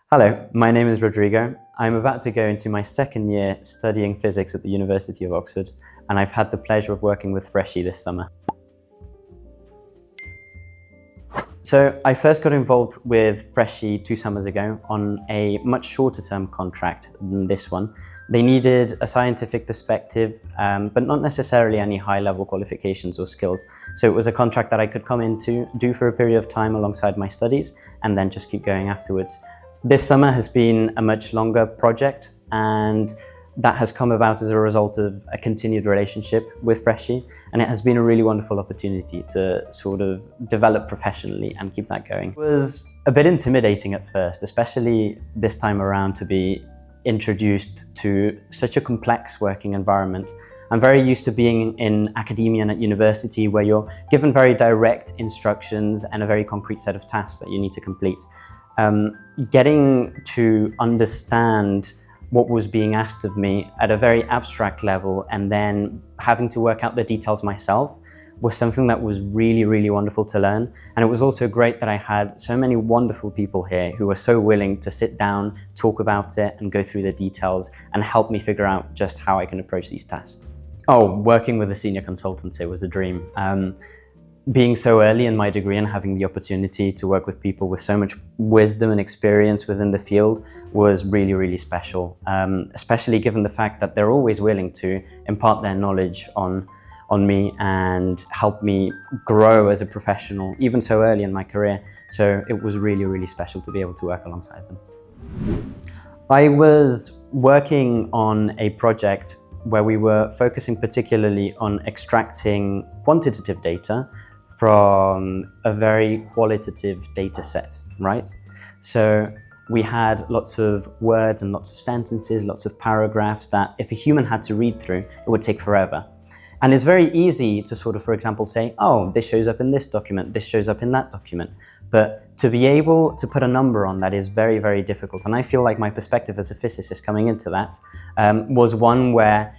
Hello, my name is Rodrigo. I'm about to go into my second year studying physics at the University of Oxford, and I've had the pleasure of working with FRESCI this summer. So I first got involved with FRESCI 2 summers ago on a much shorter term contract than this one. They needed a scientific perspective, but not necessarily any high level qualifications or skills. So it was a contract that I could come into, do for a period of time alongside my studies, and then just keep going afterwards. This summer has been a much longer project, and that has come about as a result of a continued relationship with FRESCI, and it has been a really wonderful opportunity to sort of develop professionally and keep that going. It was a bit intimidating at first, especially this time around, to be introduced to such a complex working environment. I'm very used to being in academia and at university, where you're given very direct instructions and a very concrete set of tasks that you need to complete. Getting to understand what was being asked of me at a very abstract level and then having to work out the details myself was something that was really, really wonderful to learn. And it was also great that I had so many wonderful people here who were so willing to sit down, talk about it, and go through the details and help me figure out just how I can approach these tasks. Oh, working with a senior consultant here was a dream. Being so early in my degree and having the opportunity to work with people with so much wisdom and experience within the field was really, really special, especially given the fact that they're always willing to impart their knowledge on me and help me grow as a professional, even so early in my career. So it was really, really special to be able to work alongside them. I was working on a project where we were focusing particularly on extracting quantitative data from a very qualitative data set, right? So we had lots of words and lots of sentences, lots of paragraphs that if a human had to read through, it would take forever. And it's very easy to sort of, for example, say, oh, this shows up in this document, this shows up in that document. But to be able to put a number on that is very, very difficult. And I feel like my perspective as a physicist coming into that was one where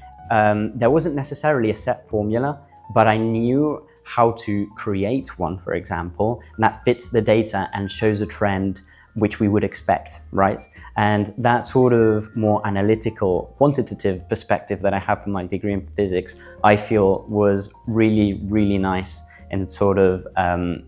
there wasn't necessarily a set formula, but I knew how to create one, for example, and that fits the data and shows a trend which we would expect, right? And that sort of more analytical, quantitative perspective that I have from my degree in physics, I feel was really, really nice in sort of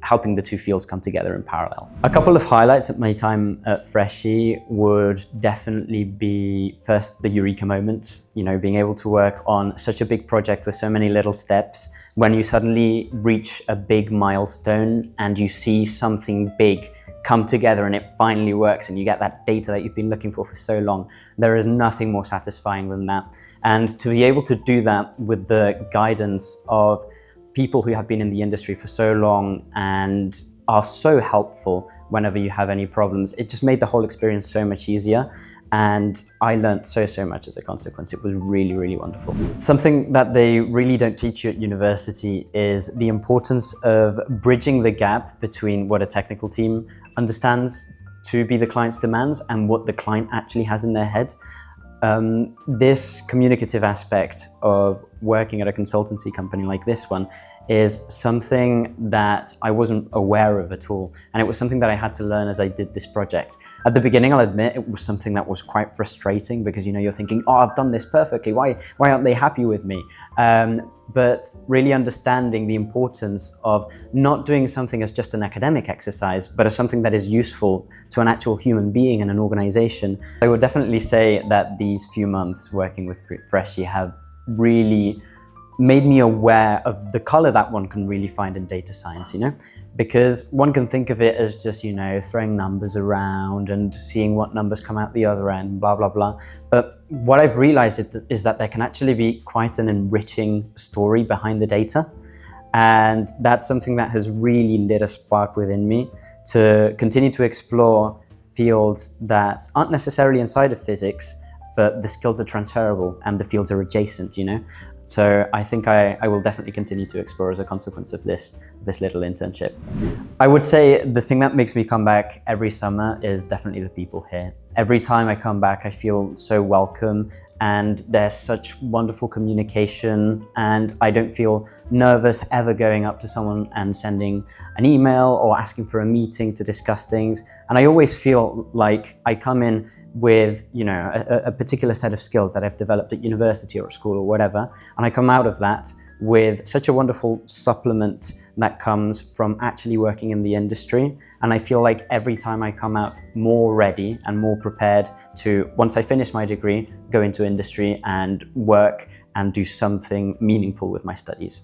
helping the two fields come together in parallel. A couple of highlights at my time at FRESCI would definitely be first the eureka moment, you know, being able to work on such a big project with so many little steps. When you suddenly reach a big milestone and you see something big come together and it finally works and you get that data that you've been looking for so long, there is nothing more satisfying than that. And to be able to do that with the guidance of people who have been in the industry for so long and are so helpful whenever you have any problems, it just made the whole experience so much easier. And I learned so much as a consequence. It was really, really wonderful. Something that they really don't teach you at university is the importance of bridging the gap between what a technical team understands to be the client's demands and what the client actually has in their head. This communicative aspect of working at a consultancy company like this one is something that I wasn't aware of at all. And it was something that I had to learn as I did this project. At the beginning, I'll admit, it was something that was quite frustrating because, you know, you're thinking, oh, I've done this perfectly. Why aren't they happy with me? But really understanding the importance of not doing something as just an academic exercise, but as something that is useful to an actual human being and an organization. I would definitely say that these few months working with FRESCI have really made me aware of the color that one can really find in data science, you know? Because one can think of it as just, you know, throwing numbers around and seeing what numbers come out the other end, blah, blah, blah. But what I've realized is that there can actually be quite an enriching story behind the data. And that's something that has really lit a spark within me to continue to explore fields that aren't necessarily inside of physics, but the skills are transferable and the fields are adjacent, you know? So I think I will definitely continue to explore as a consequence of this little internship. I would say the thing that makes me come back every summer is definitely the people here. Every time I come back, I feel so welcome and there's such wonderful communication, and I don't feel nervous ever going up to someone and sending an email or asking for a meeting to discuss things. And I always feel like I come in with, you know, a particular set of skills that I've developed at university or at school or whatever, and I come out of that with such a wonderful supplement that comes from actually working in the industry. And I feel like every time I come out more ready and more prepared to, once I finish my degree, go into industry and work and do something meaningful with my studies.